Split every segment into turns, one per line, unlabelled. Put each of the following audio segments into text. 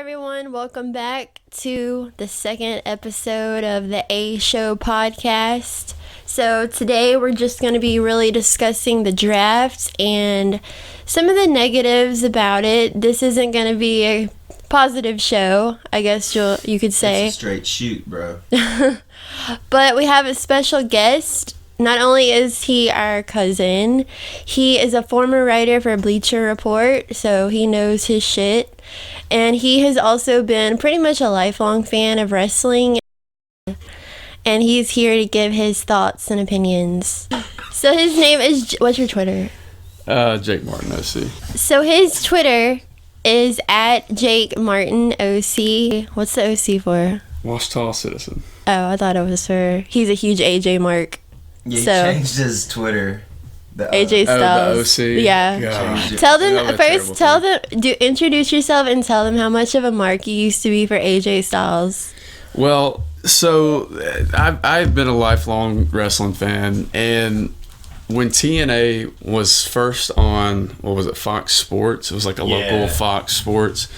everyone. Welcome back to the second episode of the A Show podcast. So today we're just going to be really discussing the draft and some of the negatives about it. This isn't going to be a positive show, I guess you could say.
It's a straight shoot, bro.
But we have a special guest. Not only is he our cousin, he is a former writer for Bleacher Report, so he knows his shit. And he has also been pretty much a lifelong fan of wrestling. And he's here to give his thoughts and opinions. So his name is... What's your Twitter?
Jake Martin OC.
So his Twitter is at Jake Martin OC. What's the OC for?
Washita Citizen.
Oh, I thought it was for... He's a huge AJ mark.
Yeah, he
So-
changed his Twitter.
AJ Styles.
Oh, the OC?
Yeah.
God.
Tell
You know
them
that
first.
terrible thing.
Introduce yourself and tell them how much of a mark you used to be for AJ Styles.
Well, so I've been a lifelong wrestling fan, and when TNA was first on, what was it, Fox Sports? It was like a local Fox Sports.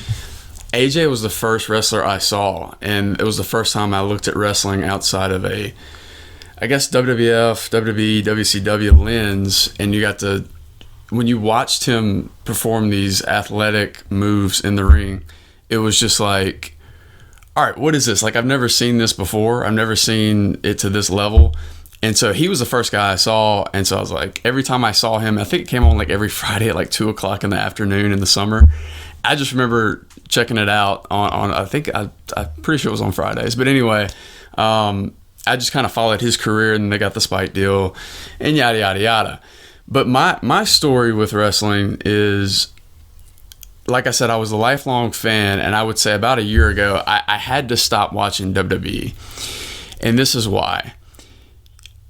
AJ was the first wrestler I saw, and it was the first time I looked at wrestling outside of I guess WWF, WWE, WCW lens, and you got to, when you watched him perform these athletic moves in the ring, it was just like, all right, what is this? Like, I've never seen this before. I've never seen it to this level. And so he was the first guy I saw, and so I was like, every time I saw him, I think it came on like every Friday at like 2 o'clock in the afternoon in the summer. I just remember checking it out on I think, I'm pretty sure it was on Fridays. But anyway, I just kind of followed his career, and they got the Spike deal and yada, yada, yada. But my story with wrestling is, like I said, I was a lifelong fan, and I would say about a year ago, I had to stop watching WWE. And this is why.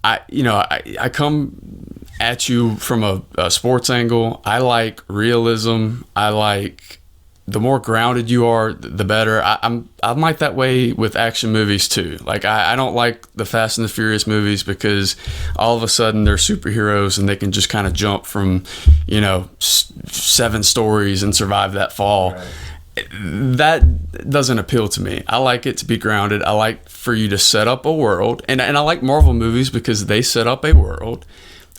I come at you from a sports angle. I like realism. I like... The more grounded you are, the better. I'm like that way with action movies too. Like I don't like the Fast and the Furious movies because all of a sudden they're superheroes and they can just kind of jump from, 7 stories and survive that fall. Right. That doesn't appeal to me. I like it to be grounded. I like for you to set up a world, and I like Marvel movies because they set up a world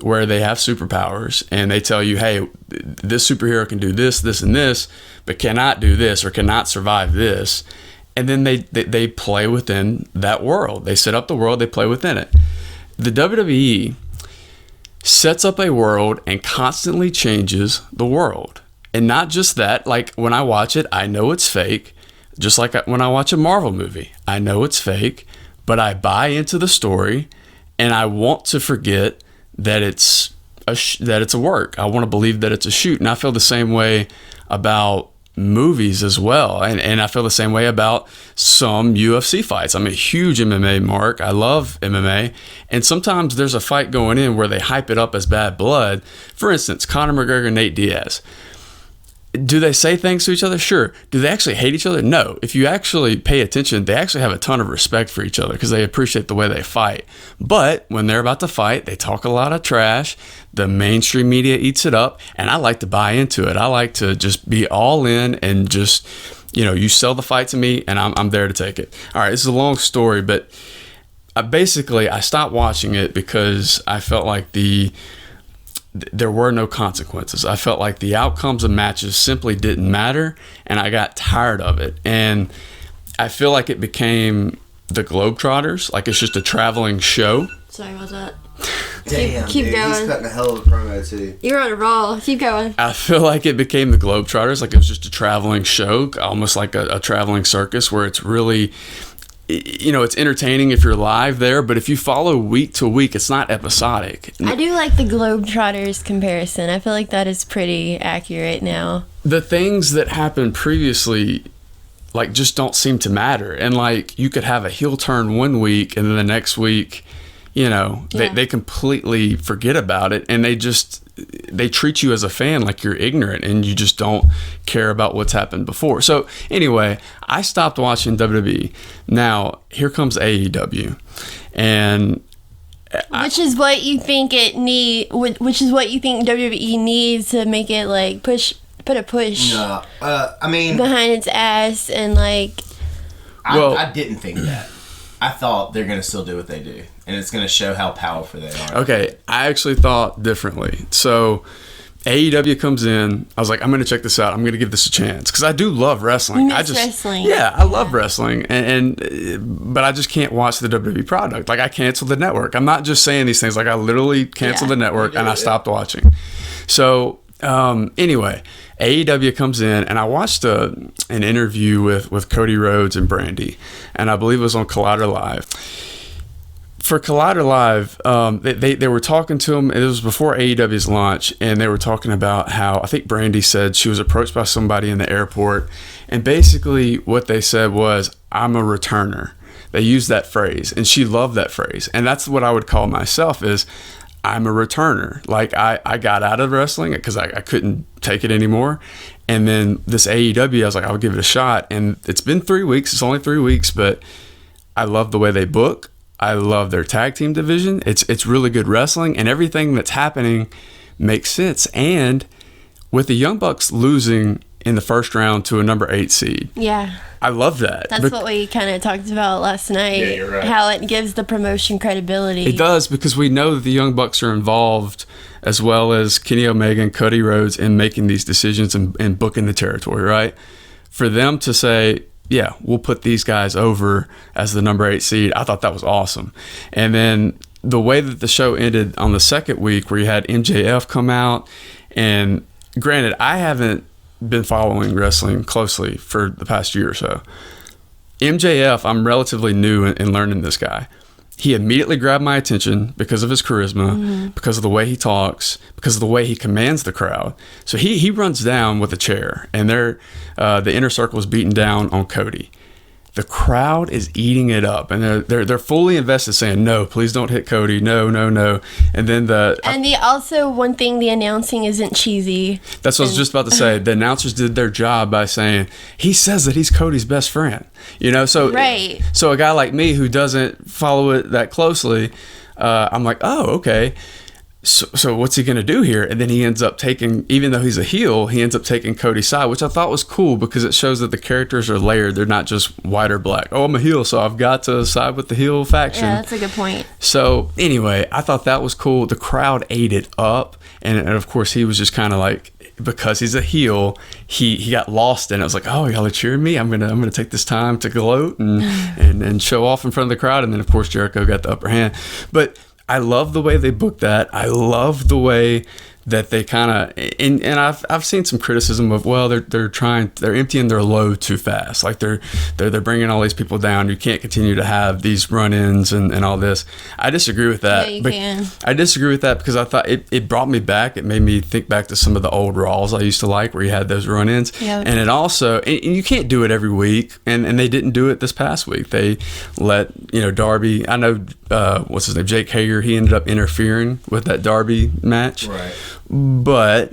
where they have superpowers and they tell you, hey, this superhero can do this, this, and this, but cannot do this or cannot survive this. And then they play within that world. They set up the world, they play within it. The WWE sets up a world and constantly changes the world. And not just that, like when I watch it, I know it's fake. Just like when I watch a Marvel movie, I know it's fake, but I buy into the story and I want to forget that it's a work. I want to believe that it's a shoot. And I feel the same way about movies as well. And I feel the same way about some UFC fights. I'm a huge MMA mark. I love MMA. And sometimes there's a fight going in where they hype it up as bad blood. For instance, Conor McGregor, Nate Diaz. Do they say things to each other? Sure. Do they actually hate each other? No. If you actually pay attention, they actually have a ton of respect for each other because they appreciate the way they fight. But when they're about to fight, they talk a lot of trash. The mainstream media eats it up, and I like to buy into it. I like to just be all in and just, you sell the fight to me, and I'm there to take it. All right, this is a long story, but I stopped watching it because I felt like there were no consequences. I felt like the outcomes of matches simply didn't matter, and I got tired of it. And I feel like it became the Globetrotters, like it's just a traveling show.
Sorry about that.
Damn,
keep
dude,
going.
he's cutting a hell of a promo too.
You're on a roll. Keep going.
I feel like it became the Globetrotters, like it was just a traveling show, almost like a traveling circus where it's really... it's entertaining if you're live there, but if you follow week to week, it's not episodic.
I do like the Globetrotters comparison. I feel like that is pretty accurate now.
The things that happened previously, like, just don't seem to matter. And, like, you could have a heel turn one week, and then the next week, they completely forget about it, and they treat you as a fan like you're ignorant and you just don't care about what's happened before. So anyway, I stopped watching WWE. Now here comes AEW, and
which is what you think WWE needs to make it like push put a push
No, I mean,
behind its ass and like.
I didn't think that. I thought they're gonna still do what they do, and it's gonna show how powerful they are.
Okay, I actually thought differently. So AEW comes in. I was like, I'm going to check this out. I'm going to give this a chance because I do love wrestling.
You miss wrestling.
Yeah, I love wrestling, but I just can't watch the WWE product. Like I canceled the network. I'm not just saying these things. Like I literally canceled the network and I stopped watching. So anyway, AEW comes in and I watched an interview with Cody Rhodes and Brandy, and I believe it was on Collider Live. For Collider Live, they were talking to him. It was before AEW's launch, and they were talking about how I think Brandy said she was approached by somebody in the airport, and basically what they said was, "I'm a returner." They used that phrase, and she loved that phrase, and that's what I would call myself is, I'm a returner. Like I got out of wrestling because I couldn't take it anymore, and then this AEW, I was like, I'll give it a shot, and it's been 3 weeks. It's only 3 weeks, but I love the way they book. I love their tag team division. It's really good wrestling, and everything that's happening makes sense. And with the Young Bucks losing in the first round to a number 8 seed,
yeah,
I love that.
That's what we kind of talked about last night.
Yeah, you're right.
How it gives the promotion credibility.
It does, because we know that the Young Bucks are involved, as well as Kenny Omega and Cody Rhodes, in making these decisions and booking the territory, right? For them to say, yeah, we'll put these guys over as the number 8 seed, I thought that was awesome. And then the way that the show ended on the second week, where you had MJF come out, and granted, I haven't been following wrestling closely for the past year or so. MJF, I'm relatively new in learning this guy. He immediately grabbed my attention because of his charisma, because of the way he talks, because of the way he commands the crowd. So he runs down with a chair, and the inner circle is beating down on Cody. The crowd is eating it up, and they're fully invested, saying, "No, please don't hit Cody. No, no, no." And then
one thing, the announcing isn't cheesy.
That's what I was just about to say. The announcers did their job by saying, he says that he's Cody's best friend. So
right.
So a guy like me who doesn't follow it that closely, I'm like, oh, okay. So what's he going to do here? And then he ends up taking, even though he's a heel, he ends up taking Cody's side, which I thought was cool because it shows that the characters are layered. They're not just white or black. Oh, I'm a heel, so I've got to side with the heel faction.
Yeah, that's a good point.
So anyway, I thought that was cool. The crowd ate it up. And of course, he was just kind of like, because he's a heel, he got lost in it. I was like, oh, y'all are cheering me. I'm gonna take this time to gloat and show off in front of the crowd. And then, of course, Jericho got the upper hand. But I love the way they booked that. I love the way that they kind of, and I've seen some criticism of, well, they're emptying their load too fast. Like they're bringing all these people down. You can't continue to have these run-ins and all this. I disagree with that.
Yeah, you can.
I disagree with that because I thought it brought me back. It made me think back to some of the old Raws I used to like, where you had those run-ins.
Yep.
And it also, and you can't do it every week. And they didn't do it this past week. They let, Darby, I know, what's his name, Jake Hager, he ended up interfering with that Darby match.
Right.
But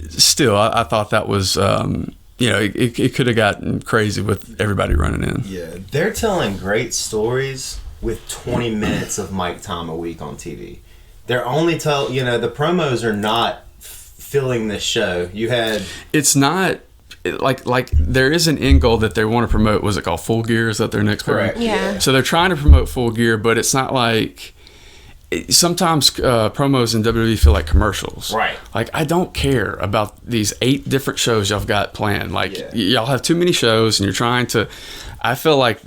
still, I thought that was, it could have gotten crazy with everybody running in.
Yeah, they're telling great stories with 20 minutes of mic time a week on TV. They're only the promos are not filling this show. It's
not like there is an end goal that they want to promote. Was it called Full Gear? Is that their next
correct?
program?
Yeah.
So they're trying to promote Full Gear, but it's not like. Sometimes promos in WWE feel like commercials.
Right.
Like, I don't care about these 8 different shows y'all got planned. Like, y'all have too many shows, and you're trying to. I feel like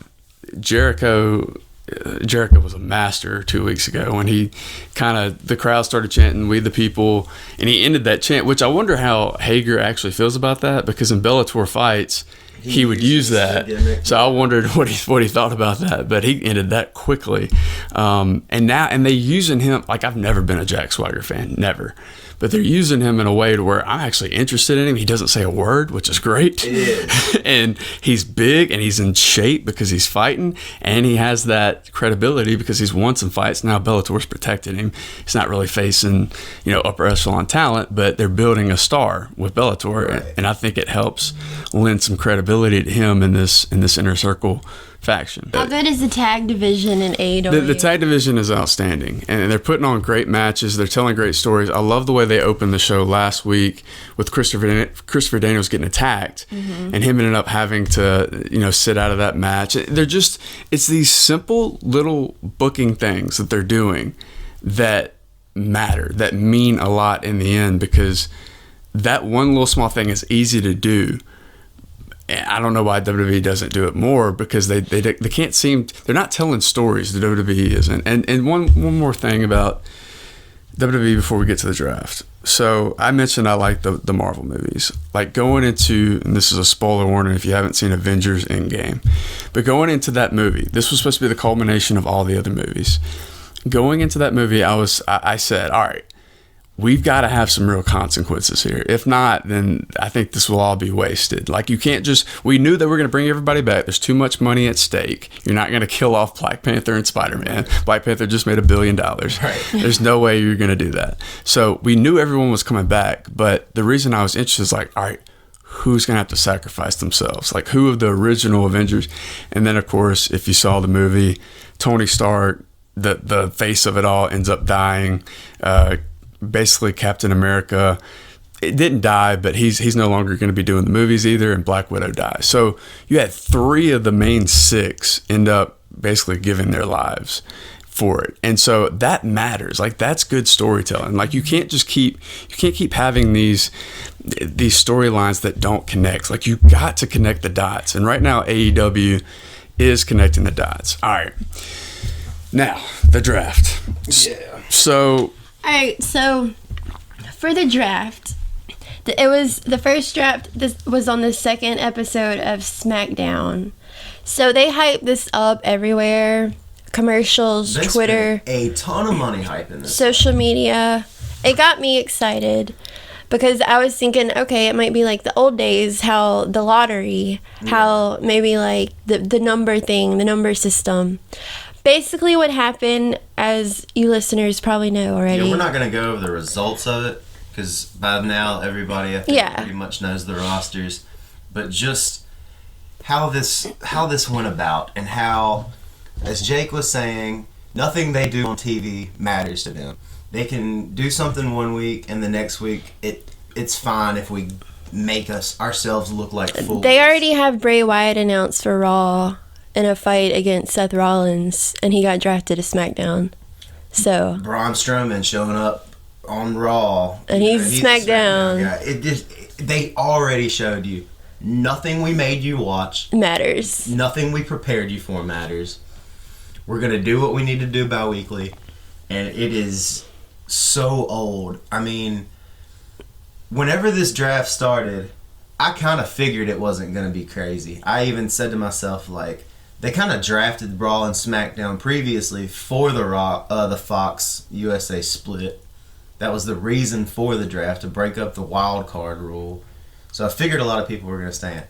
Jericho was a master 2 weeks ago when he the crowd started chanting "We the People," and he ended that chant, which I wonder how Hager actually feels about that, because in Bellator fights, he would use that. So I wondered what he thought about that, but he ended that quickly. And they using him, like, I've never been a Jack Swagger fan, never. But they're using him in a way to where I'm actually interested in him. He doesn't say a word, which is great.
It is.
And he's big and he's in shape because he's fighting, and he has that credibility because he's won some fights. Now Bellator's protected him. He's not really facing, upper echelon talent, but they're building a star with Bellator,
right.
And I think it helps lend some credibility to him in this inner circle faction.
How good is the tag division in AEW?
The tag division is outstanding, and they're putting on great matches. They're telling great stories. I love the way they opened the show last week with Christopher Daniels getting attacked, and him ended up having to, sit out of that match. It's these simple little booking things that they're doing that matter, that mean a lot in the end, because that one little small thing is easy to do. I don't know why WWE doesn't do it more, because they can't seem, they're not telling stories, the WWE isn't. And one more thing about WWE before we get to the draft. So I mentioned I like the Marvel movies. Like going into, and this is a spoiler warning if you haven't seen Avengers Endgame, but going into that movie, this was supposed to be the culmination of all the other movies. Going into that movie, I said, all right, we've got to have some real consequences here. If not, then I think this will all be wasted. Like, you can't we knew that we're going to bring everybody back. There's too much money at stake. You're not going to kill off Black Panther and Spider-Man. Black Panther just made $1 billion.
Right.
There's no way you're going to do that. So we knew everyone was coming back, but the reason I was interested is like, all right, who's going to have to sacrifice themselves? Like, who of the original Avengers? And then, of course, if you saw the movie, Tony Stark, the face of it all, ends up dying. Basically, Captain America, it didn't die, but he's no longer going to be doing the movies either, and Black Widow dies. So you had 3 of the main 6 end up basically giving their lives for it. And so that matters. Like, that's good storytelling. Like, you can't keep having these storylines that don't connect. Like, you got to connect the dots. And right now AEW is connecting the dots. All right. Now, the draft.
Yeah.
All right, so for the draft, it was the first draft. This was on the second episode of Smackdown. So they hyped this up everywhere. Commercials,
They
Twitter,
spent a ton of money hyping this.
social media. It got me excited because I was thinking, okay, it might be like the old days, how the lottery, how maybe like the number thing, the number system. Basically what happened, as you listeners probably know already.
Yeah, we're not going to go over the results of it, because by now everybody, I think, pretty much knows the rosters. But just how this went about, and how, as Jake was saying, nothing they do on TV matters to them. They can do something one week, and the next week it's fine if we make ourselves look like fools.
They already have Bray Wyatt announced for Raw in a fight against Seth Rollins, and he got drafted to SmackDown. So
Braun Strowman showing up on Raw,
and he's SmackDown.
Yeah, they already showed you nothing we made you watch
matters.
Nothing we prepared you for matters. We're gonna do what we need to do bi-weekly, and it is so old. I mean, whenever this draft started, I kind of figured it wasn't gonna be crazy. I even said to myself, like, they kind of drafted Raw and SmackDown previously for the Fox USA split. That was the reason for the draft, to break up the wild card rule. So I figured a lot of people were going to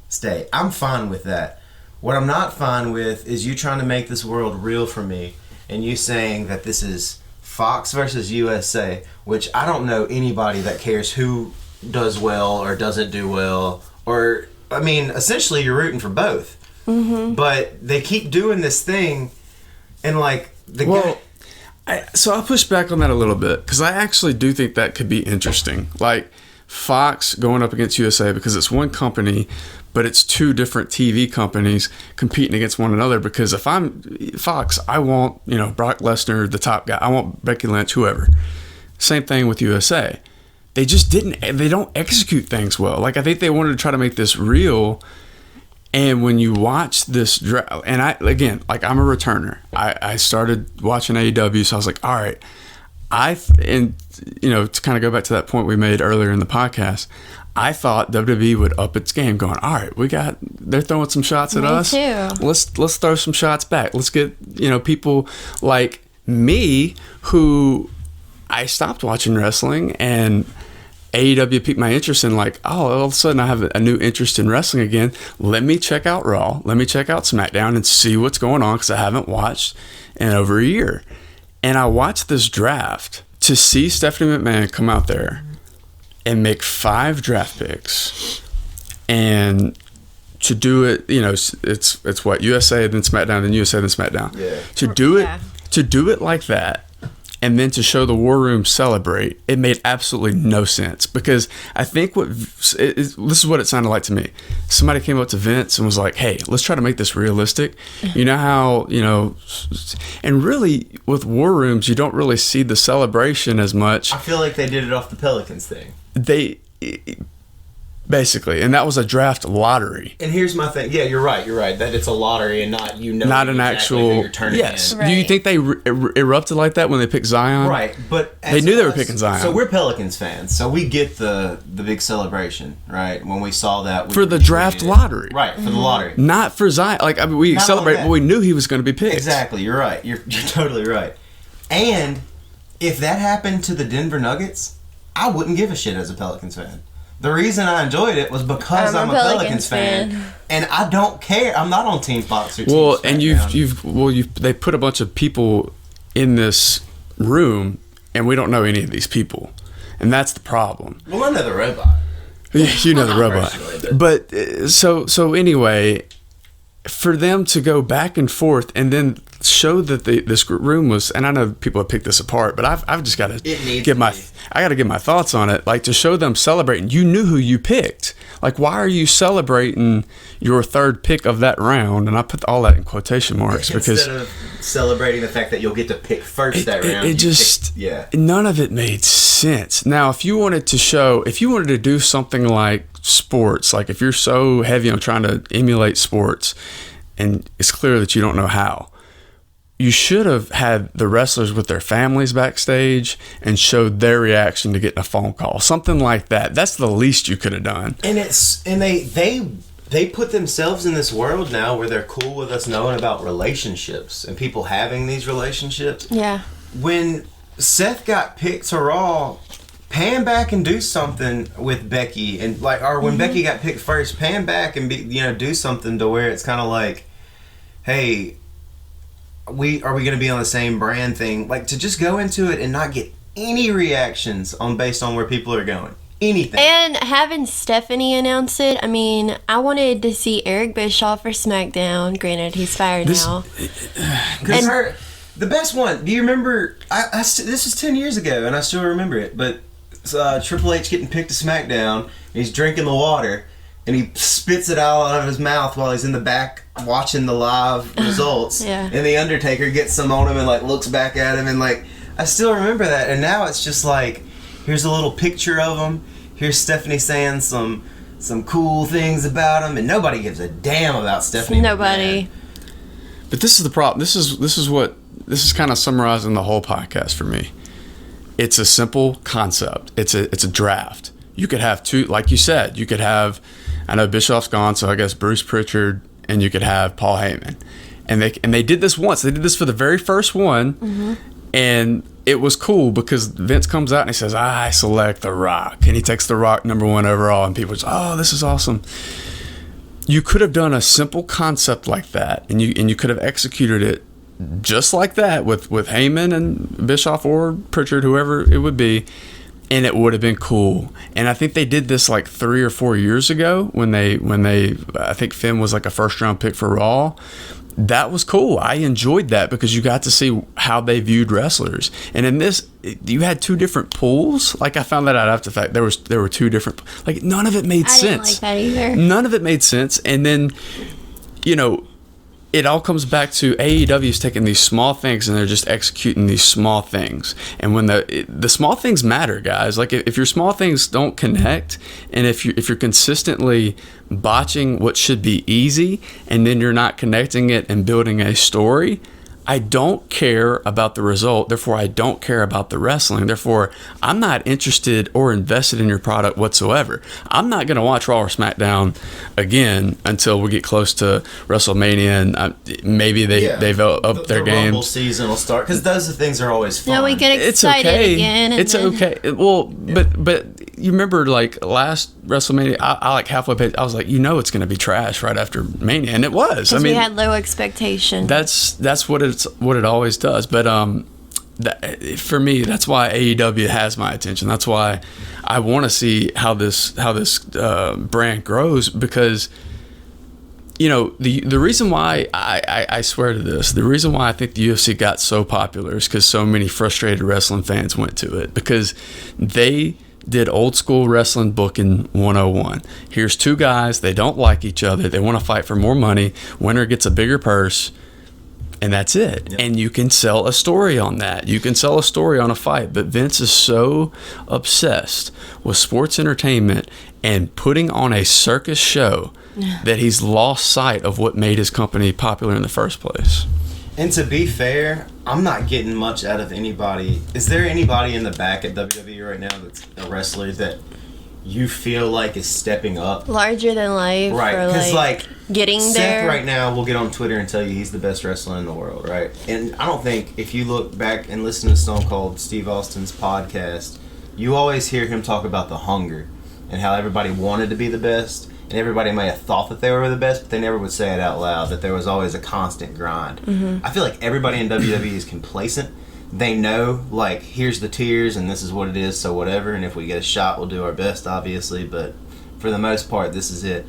stay. I'm fine with that. What I'm not fine with is you trying to make this world real for me, and you saying that this is Fox versus USA, which I don't know anybody that cares who does well or doesn't do well. Or, I mean, essentially you're rooting for both. Mm-hmm. But they keep doing this thing, and like
so I'll push back on that a little bit, because I actually do think that could be interesting. Like Fox going up against USA, because it's one company, but it's 2 different TV companies competing against one another. Because if I'm Fox, I want, Brock Lesnar, the top guy. I want Becky Lynch, whoever. Same thing with USA. They just they don't execute things well. Like, I think they wanted to try to make this real. And when you watch this draft, and I'm a returner. I started watching AEW, so I was like, all right. To kind of go back to that point we made earlier in the podcast, I thought WWE would up its game, going, all right, they're throwing some shots at us.
Too.
Let's throw some shots back. Let's get, people like me, who I stopped watching wrestling, and AEW piqued my interest in, like, all of a sudden I have a new interest in wrestling again. Let me check out Raw. Let me check out SmackDown and see what's going on, because I haven't watched in over a year. And I watched this draft to see Stephanie McMahon come out there and make 5 draft picks and to do it, it's what, USA then SmackDown, then USA then SmackDown.
Yeah.
To do it like that, and then to show the War Room celebrate, it made absolutely no sense, because I think this is what it sounded like to me. Somebody came up to Vince and was like, hey, let's try to make this realistic. You know how, and really with War Rooms, you don't really see the celebration as much.
I feel like they did it off the Pelicans thing.
Basically, and that was a draft lottery.
And here's my thing. Yeah, you're right. That it's a lottery and not
an
exactly
actual.
who you're turning
Yes.
in.
Right.
Do you think they erupted like that when they picked Zion?
Right, but
They knew they were picking Zion.
So we're Pelicans fans, so we get the big celebration, right? When we saw that
For the draft lottery.
right? For the lottery,
Not for Zion. Like, I mean, we
Not
celebrate,
only that.
but we knew he was going to be picked.
exactly. You're right. You're totally right. And if that happened to the Denver Nuggets, I wouldn't give a shit as a Pelicans fan. The reason I enjoyed it was because I'm a Pelicans fan, and I don't care. I'm not on Team Fox or Team SmackDown.
And they put a bunch of people in this room, and we don't know any of these people, and that's the problem.
Well, I know the robot.
You know the robot.
Personally,
But so anyway, for them to go back and forth and then show that this room was, and I know people have picked this apart, but I've just got to give my thoughts on it. Like, to show them celebrating, you knew who you picked. Like, why are you celebrating your third pick of that round? And I put all that in quotation marks because
instead of celebrating the fact that you'll get to pick first that round,
none of it made sense. Now, if you wanted to do something like sports, like if you're so heavy on trying to emulate sports, and it's clear that you don't know how, you should have had the wrestlers with their families backstage and showed their reaction to getting a phone call, something like that. That's the least you could have done.
And they put themselves in this world now where they're cool with us knowing about relationships and people having these relationships.
Yeah.
When Seth got picked to Raw, pan back and do something with Becky, and when Becky got picked first, pan back and do something to where it's kind of like, hey, are we going to be on the same brand thing? Like, to just go into it and not get any reactions based on where people are going. Anything.
And having Stephanie announce it, I mean, I wanted to see Eric Bischoff for SmackDown. Granted, he's fired now.
Because the best one, do you remember? This is 10 years ago, and I still remember it. But Triple H getting picked to SmackDown, and he's drinking the water, and he spits it out of his mouth while he's in the back watching the live results.
Yeah.
And the Undertaker gets some on him and looks back at him, and I still remember that. And now it's just here's a little picture of him. Here's Stephanie saying some cool things about him, and nobody gives a damn about Stephanie.
Nobody.
McMahon.
But this is the problem. This is kind of summarizing the whole podcast for me. It's a simple concept. It's a draft. You could have two, like you said. You could have, I know Bischoff's gone, so I guess Bruce Pritchard, and you could have Paul Heyman, and they did this once. They did this for the very first one, and it was cool because Vince comes out and he says, I select The Rock, and he takes The Rock #1 overall, and people say, oh, this is awesome. You could have done a simple concept like that, and you could have executed it just like that with Heyman and Bischoff or Pritchard, whoever it would be, and it would have been cool. And I think they did this 3 or 4 years ago when they I think Finn was a first round pick for Raw. That was cool. I enjoyed that because you got to see how they viewed wrestlers. And in this, you had two different pools. I found that out after the fact. There were two different. None of it made sense.
I didn't like that either.
None of it made sense. And then, it all comes back to AEW is taking these small things and they're just executing these small things. And when the small things matter, guys. If your small things don't connect, and if you're consistently botching what should be easy, and then you're not connecting it and building a story, I don't care about the result. Therefore, I don't care about the wrestling. Therefore, I'm not interested or invested in your product whatsoever. I'm not going to watch Raw or SmackDown again until we get close to WrestleMania, and maybe they've upped their game.
The Rumble season will start because those things are always fun.
No, we get excited again.
It's okay. Well, but you remember last WrestleMania, I halfway page, I was like, it's going to be trash right after Mania, and it was.
We had low expectations.
That's what it always does. But for me, that's why AEW has my attention. That's why I want to see how this brand grows, because the reason why I swear to this, the reason why I think the UFC got so popular is because so many frustrated wrestling fans went to it, because they did old school wrestling booking 101. Here's two guys, they don't like each other, they want to fight for more money, winner gets a bigger purse, and that's it. Yep. And you can sell a story on that. You can sell a story on a fight. But Vince is so obsessed with sports entertainment and putting on a circus show that he's lost sight of what made his company popular in the first place.
And to be fair, I'm not getting much out of anybody. Is there anybody in the back at WWE right now that's a wrestler that you feel like is stepping up?
Larger than life.
Right, because like
getting
Seth
there.
right now will get on Twitter and tell you he's the best wrestler in the world, right? And I don't think, if you look back and listen to Stone Cold Steve Austin's podcast, you always hear him talk about the hunger and how everybody wanted to be the best, and everybody may have thought that they were the best, but they never would say it out loud, that there was always a constant grind. Mm-hmm. I feel like everybody in WWE is complacent. They know, like, here's the tiers and this is what it is, so whatever, and if we get a shot, we'll do our best, obviously, but for the most part, this is it.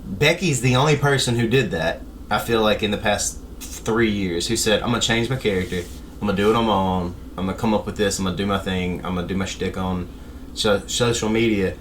Becky's the only person who did that, I feel like, in the past 3 years, who said, I'm going to change my character, I'm going to do it on my own, I'm going to come up with this, I'm going to do my thing, I'm going to do my shtick on social media.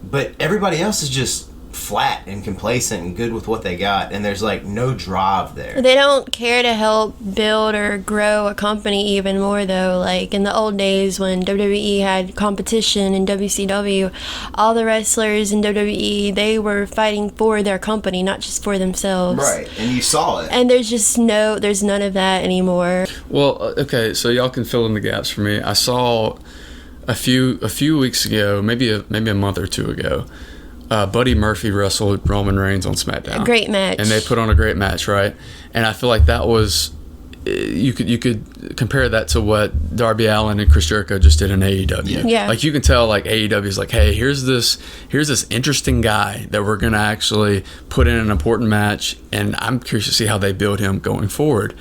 But everybody else is just flat and complacent and good with what they got, and there's like no drive there.
They don't care to help build or grow a company even more, though. Like in the old days when WWE had competition in WCW, all the wrestlers in WWE, they were fighting for their company, not just for themselves.
Right, and you saw it.
And there's none of that anymore.
Well, okay, so y'all can fill in the gaps for me. I saw a few weeks ago, maybe a month or two ago, Buddy Murphy wrestled Roman Reigns on Smackdown.
A great match.
And they put on a great match, right? And I feel like that was, you could compare that to what Darby Allin and Chris Jericho just did in AEW.
Yeah.
Like you can tell, like AEW is like, hey, here's this interesting guy that we're gonna actually put in an important match, and I'm curious to see how they build him going forward.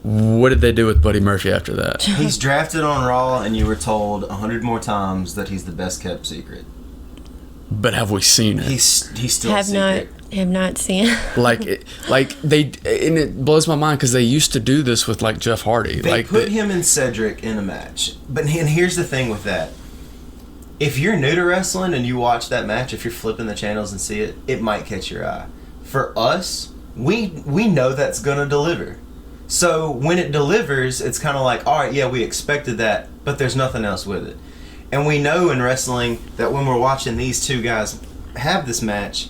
What did they do with Buddy Murphy after that?
He's drafted on Raw, and you were told 100 more times that he's the best kept secret.
But have we seen it?
He's still a secret.
Have not seen it.
And it blows my mind because they used to do this with like Jeff Hardy.
They
like
put him and Cedric in a match. And here's the thing with that. If you're new to wrestling and you watch that match, if you're flipping the channels and see it, it might catch your eye. For us, we know that's gonna deliver. So when it delivers, it's kind of like, all right, yeah, we expected that, but there's nothing else with it. And we know in wrestling that when we're watching these two guys have this match,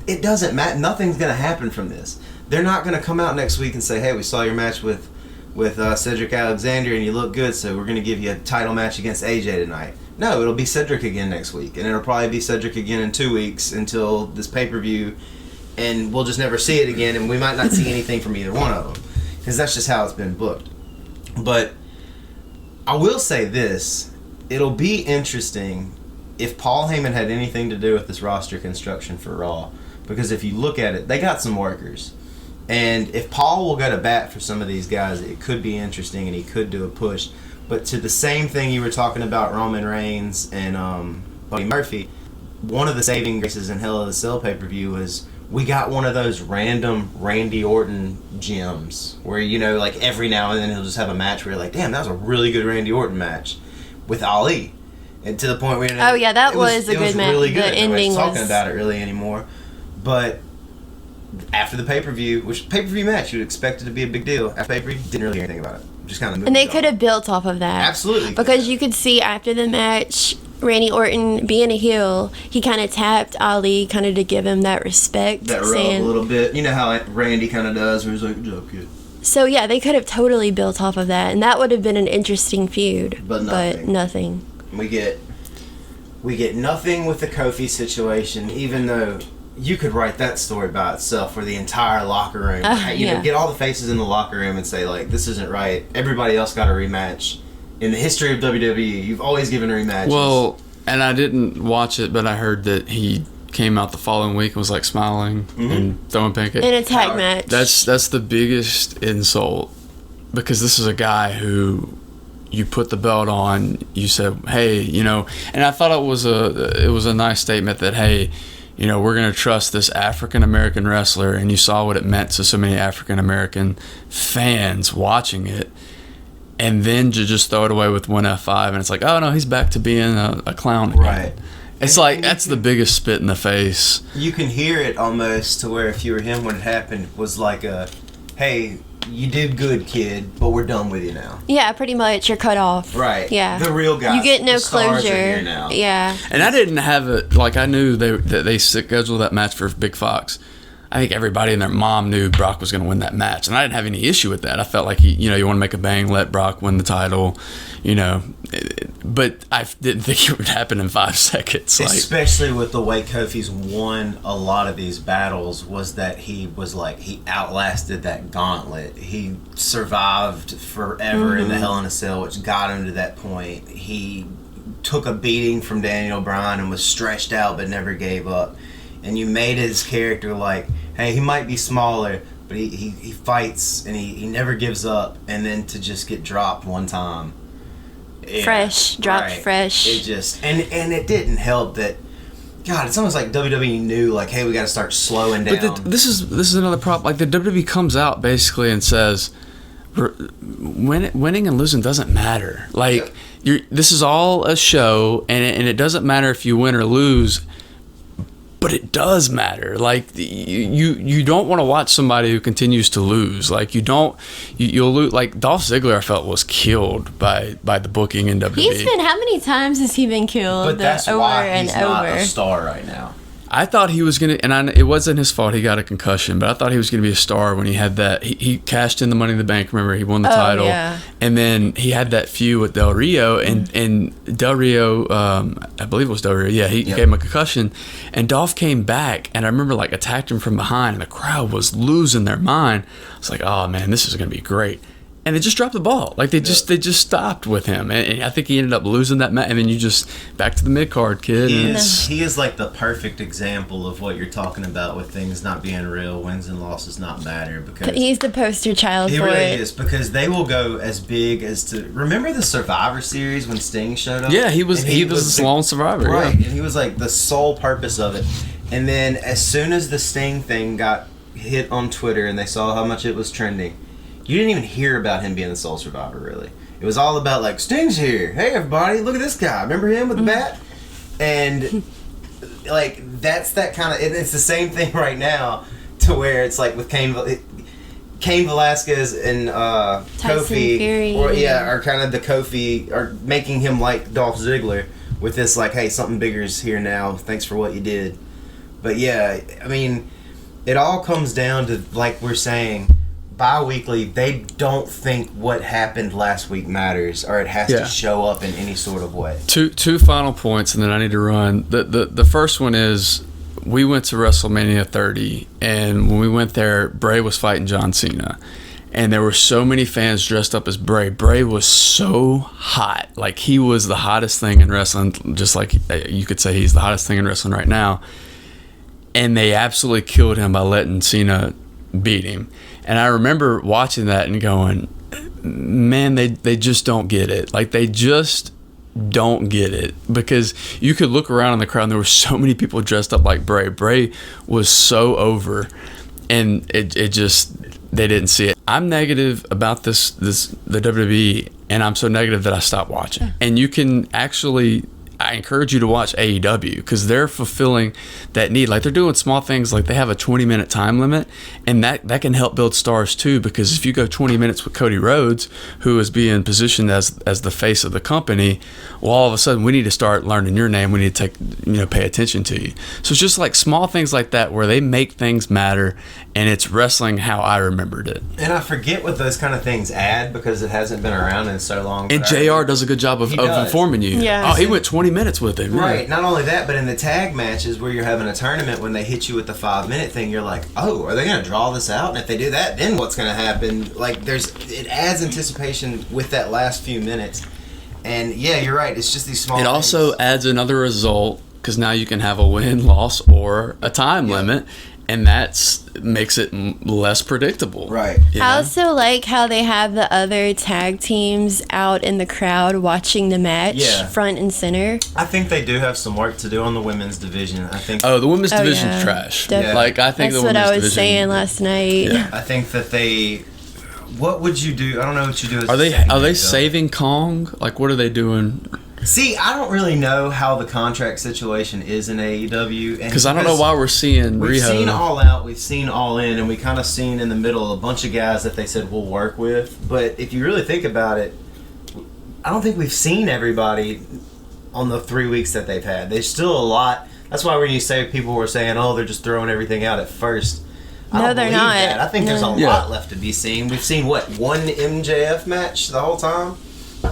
it doesn't matter. Nothing's going to happen from this. They're not going to come out next week and say, hey, we saw your match with Cedric Alexander and you look good, so we're going to give you a title match against AJ tonight. No, it'll be Cedric again next week, and it'll probably be Cedric again in 2 weeks until this pay-per-view, and we'll just never see it again, and we might not see anything from either one of them. Because that's just how it's been booked. But I will say this. It'll be interesting if Paul Heyman had anything to do with this roster construction for Raw. Because if you look at it, they got some workers. And if Paul will go to bat for some of these guys, it could be interesting and he could do a push. But to the same thing you were talking about, Roman Reigns and Buddy Murphy, one of the saving graces in Hell in a Cell pay-per-view was we got one of those random Randy Orton gems where, like every now and then he'll just have a match where you're like, damn, that was a really good Randy Orton match with Ali. And to the point where
that was a good match.
Really good.
The ending
Nobody's talking about it really anymore. But after the pay-per-view, which pay-per-view match you'd expect it to be a big deal. After pay-per-view, didn't really hear anything about it. Just kind of moved
And they
on.
could have built off of that.
Absolutely.
Because you could see after the match, Randy Orton being a heel, he kind of tapped Ali kind of to give him that respect.
That rub a little bit. You know how Randy kind of does, where he's like, good job, kid.
So yeah, they could have totally built off of that, and that would have been an interesting feud.
But nothing. We get nothing with the Kofi situation, even though you could write that story by itself for the entire locker room. Get all the faces in the locker room and say, like, this isn't right. Everybody else got a rematch. In the history of WWE, you've always given rematches.
Well, and I didn't watch it, but I heard that he came out the following week and was like smiling and throwing pancakes.
In a tag match.
That's the biggest insult, because this is a guy who you put the belt on, you said, hey, and I thought it was a nice statement that, hey, we're going to trust this African American wrestler, and you saw what it meant to so many African American fans watching it, and then to just throw it away with one F5, and it's like, oh no, he's back to being a clown again.
Right.
It's like, that's the biggest spit in the face.
You can hear it almost to where if you were him when it happened, was like hey, you did good, kid, but we're done with you now.
Yeah, pretty much. You're cut off.
Right.
Yeah.
The real guys.
You get no
the stars
closure.
are here now.
Yeah.
And I didn't have it, like, I knew that they scheduled that match for Big Fox. I think everybody and their mom knew Brock was going to win that match, and I didn't have any issue with that. I felt like you want to make a bang, let Brock win the title, but I didn't think it would happen in 5 seconds.
Especially with the way Kofi's won a lot of these battles, was that he outlasted that gauntlet. He survived forever in the Hell in a Cell, which got him to that point. He took a beating from Daniel Bryan and was stretched out but never gave up. And you made his character like, hey, he might be smaller, but he fights and he never gives up. And then to just get dropped one time. Yeah,
Dropped fresh.
It just, and it didn't help that, God, it's almost like WWE knew, like, hey, we got to start slowing down.
But this is another problem. Like, the WWE comes out basically and says, winning and losing doesn't matter. Like, this is all a show, and it doesn't matter if you win or lose. But it does matter. Like, you don't want to watch somebody who continues to lose. Like, you'll lose. Like, Dolph Ziggler, I felt, was killed by the booking in WWE.
How many times has he been killed?
But that's
over
why
and
he's
over.
not a star right now.
I thought he was going to, it wasn't his fault he got a concussion, but I thought he was going to be a star when he had that. He cashed in the Money in the Bank, remember? He won the title.
Yeah.
And then he had that feud with Del Rio, and Del Rio, I believe it was Del Rio, yeah, he gave him a concussion, and Dolph came back, and I remember, like, attacked him from behind, and the crowd was losing their mind. I was like, oh, man, this is going to be great. And they just dropped the ball. Like, they just stopped with him. And I think he ended up losing that match. And then you just, back to the mid-card, kid.
He is like the perfect example of what you're talking about with things not being real, wins and losses not matter. Because
he's the poster child
he
for
really
it.
is, because they will go as big as to... Remember the Survivor Series when Sting showed up?
Yeah, he was the lone survivor.
Right,
yeah.
and he was like the sole purpose of it. And then as soon as the Sting thing got hit on Twitter and they saw how much it was trending, you didn't even hear about him being the sole survivor, really. It was all about, like, Sting's here. Hey, everybody, look at this guy. Remember him with the bat? And, like, that's that kind of... It's the same thing right now, to where it's like with Cain Velasquez and Kofi.
Fury.
Are kind of the Kofi... Are making him like Dolph Ziggler with this, like, hey, something bigger is here now. Thanks for what you did. But, yeah, I mean, it all comes down to, like we're saying... Bi-weekly, they don't think what happened last week matters, or it has to show up in any sort of way.
Two final points, and then I need to run. The first one is, we went to WrestleMania 30, and when we went there, Bray was fighting John Cena, and there were so many fans dressed up as Bray. Bray was so hot. Like, he was the hottest thing in wrestling, just like you could say he's the hottest thing in wrestling right now. And they absolutely killed him by letting Cena beat him. And I remember watching that and going, man, they just don't get it. Like, they just don't get it. Because you could look around in the crowd and there were so many people dressed up like Bray. Bray was so over, and it just, they didn't see it. I'm negative about the WWE, and I'm so negative that I stopped watching. And you can actually... I encourage you to watch AEW, because they're fulfilling that need. Like, they're doing small things, like they have a 20-minute time limit, and that can help build stars too, because if you go 20 minutes with Cody Rhodes, who is being positioned as the face of the company, well, all of a sudden we need to start learning your name. We need to pay attention to you. So it's just like small things like that where they make things matter, and it's wrestling how I remembered it.
And I forget what those kind of things add, because it hasn't been around in so long.
And JR does a good job of informing you.
Yeah.
Oh, he went 20 minutes with him.
Right. Not only that, but in the tag matches where you're having a tournament, when they hit you with the 5-minute thing, you're like, oh, are they going to draw this out? And if they do that, then what's going to happen? Like, it adds anticipation with that last few minutes. And yeah, you're right. It's just these small things.
It also adds another result, because now you can have a win, loss, or a time limit. and that's makes it less predictable.
Right.
You
I
know?
also like how they have the other tag teams out in the crowd watching the match,
Yeah.
front and center.
I think they do have some work to do on the women's division. I think.
Oh, the women's
Oh,
division's
yeah.
trash.
Def-
Like I think
That's
the
what
women's
I was
division,
saying last night.
Yeah.
I think that they. What would you do? I don't know what you do. As
Are
a
they
secondary, though.
saving Kong? Like what are they doing?
See, I don't really know how the contract situation is in AEW,
Because I don't know why we're seeing
we've
Riho.
seen All Out, we've seen All In, and we kind of seen in the middle a bunch of guys that they said we'll work with. But if you really think about it, I don't think we've seen everybody on the 3 weeks that they've had. There's still a lot. That's why when you say people were saying, "Oh, they're just throwing everything out at first," I
No,
don't
they're
believe
not.
that. I think there's a
No.
Yeah.
lot left to be seen. We've seen one MJF match the whole time.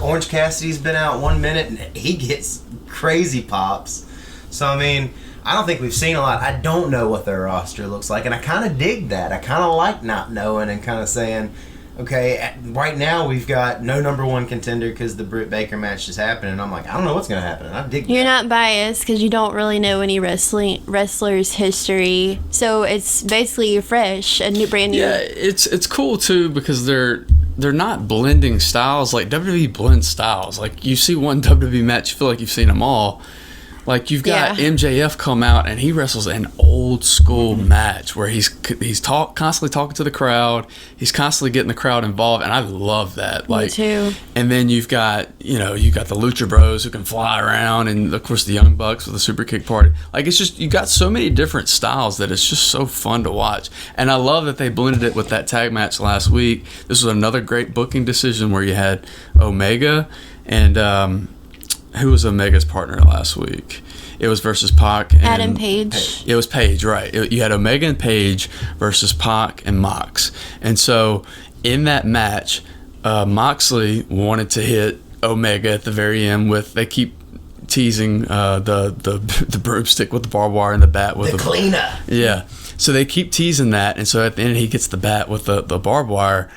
Orange Cassidy's been out 1 minute and he gets crazy pops. So I mean, I don't think we've seen a lot. I don't know what their roster looks like, and I kind of dig that. I kind of like not knowing and kind of saying, okay, right now we've got no number one contender because the Britt Baker match is happening. And I'm like, I don't know what's going to happen. And I dig
You're
that.
not biased because you don't really know any wrestlers' history, so it's basically fresh, a brand new.
Yeah, it's cool too because they're not blending styles. Like WWE blends styles. Like you see one WWE match, you feel like you've seen them all. Like you've got
Yeah.
MJF come out and he wrestles an old school match where he's constantly talking to the crowd. He's constantly getting the crowd involved, and I love that. Like,
too.
And then you've got the Lucha Bros who can fly around, and of course the Young Bucks with the Super Kick Party. Like it's just you got so many different styles that it's just so fun to watch. And I love that they blended it with that tag match last week. This was another great booking decision where you had Omega and. Who was Omega's partner last week? It was versus Pac and
Adam Page.
It was Page, right? You had Omega and Page versus Pac and Mox, and so in that match, Moxley wanted to hit Omega at the very end with. They keep teasing the broomstick with the barbed wire and the bat with
The cleaner.
Yeah, so they keep teasing that, and so at the end he gets the bat with the barbed wire.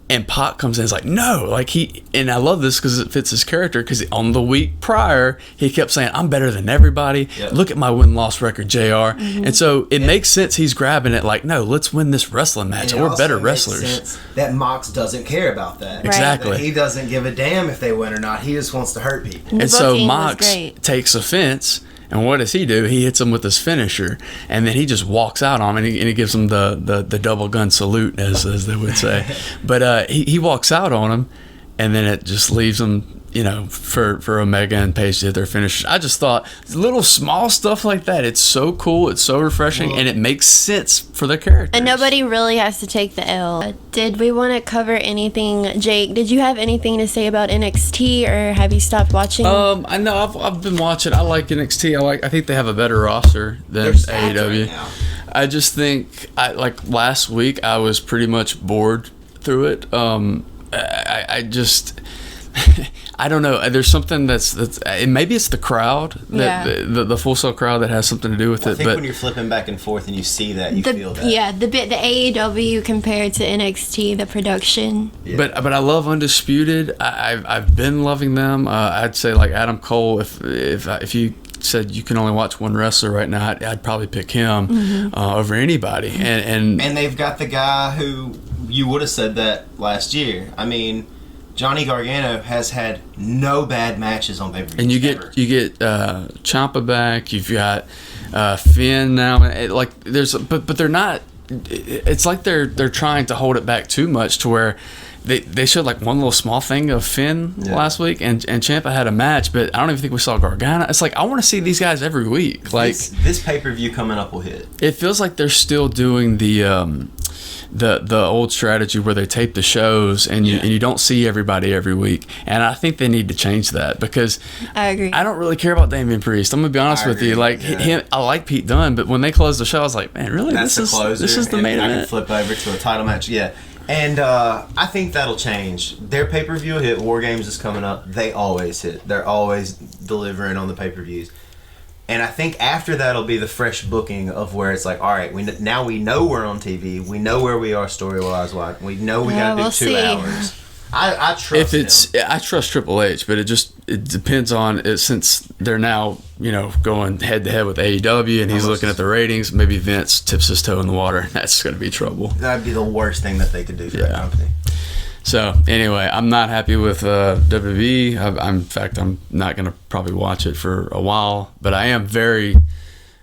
And Pac comes in and is like, no, like and I love this because it fits his character because on the week prior, he kept saying, I'm better than everybody.
Yep.
Look at my win-loss record, JR.
Mm-hmm.
And so it makes sense he's grabbing it like, no, let's win this wrestling match.
And it
We're
also
better
makes
wrestlers.
sense that Mox doesn't care about that.
Right.
Exactly.
That he doesn't give a damn if they win or not. He just wants to hurt people.
The
And so
booking was
Mox
great.
takes offense. And what does he do? He hits him with his finisher, and then he just walks out on him, and he gives him the double gun salute, as they would say. But he walks out on him, and then it just leaves him, for Omega and Page to hit their finishers. I just thought little small stuff like that. It's so cool. It's so refreshing, and it makes sense for the characters.
And nobody really has to take the L. Did we want to cover anything, Jake? Did you have anything to say about NXT, or have you stopped watching?
I know I've been watching. I like NXT. I think they have a better roster than
They're stacked
AEW.
right now.
I just think last week I was pretty much bored through it. I just I don't know. There's something that's and maybe it's the crowd that the Full Sail crowd that has something to do with
I
it.
think
But
when you're flipping back and forth and you see that, you feel that.
Yeah, the AEW compared to NXT, the production.
Yeah.
But I love Undisputed. I've been loving them. I'd say like Adam Cole. If you said you can only watch one wrestler right now, I'd probably pick him over anybody. And
they've got the guy who you would have said that last year. I mean, Johnny Gargano has had no bad matches on pay-per-view.
And you get Ciampa back. You've got Finn now. But they're not. It's like they're trying to hold it back too much to where they showed like one little small thing of Finn last week, and Ciampa had a match, but I don't even think we saw Gargano. It's like I want to see these guys every week. Like
this pay-per-view coming up will hit.
It feels like they're still doing the old strategy where they tape the shows and you don't see everybody every week, and I think they need to change that because
I agree.
I don't really care about Damian Priest. I'm gonna be honest with you. Like him, I like Pete Dunne, but when they closed the show, I was like, man, really?
That's the closer.
This is the main
I
event.
can flip over to a title match. Yeah. And I think that'll change. Their pay-per-view hit. War Games is coming up. They always hit. They're always delivering on the pay-per-views. And I think after that'll be the fresh booking of where it's like, all right, now we know we're on TV. We know where we are story-wise. We know we got to do 2 hours. I trust him.
I trust Triple H, but it depends on it, since they're now going head to head with AEW, and he's looking at the ratings. Maybe Vince tips his toe in the water. That's going to be trouble.
That'd be the worst thing that they could do for that company.
So anyway, I'm not happy with WWE. In fact, I'm not going to probably watch it for a while, but I am very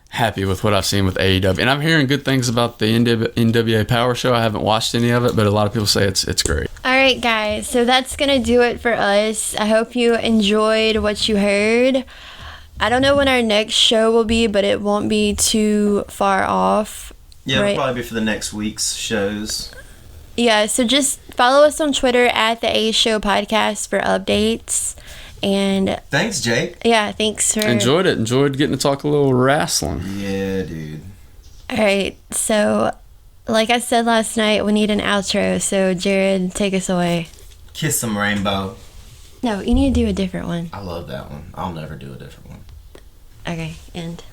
happy with what I've seen with AEW, and I'm hearing good things about the NWA Power Show. I haven't watched any of it, but a lot of people say it's great.
All right, guys, so that's gonna do it for us. I hope you enjoyed what you heard. I don't know when our next show will be, but it won't be too far off.
Yeah, it'll probably be for the next week's shows.
Yeah, so just follow us on Twitter at the A Show Podcast for updates. And
thanks, Jake.
Yeah, thanks for...
Enjoyed getting to talk a little wrestling.
Yeah, dude.
All right, so like I said last night, we need an outro. So Jared, take us away.
Kiss some rainbow.
No, you need to do a different one.
I love that one. I'll never do a different one.
Okay, end.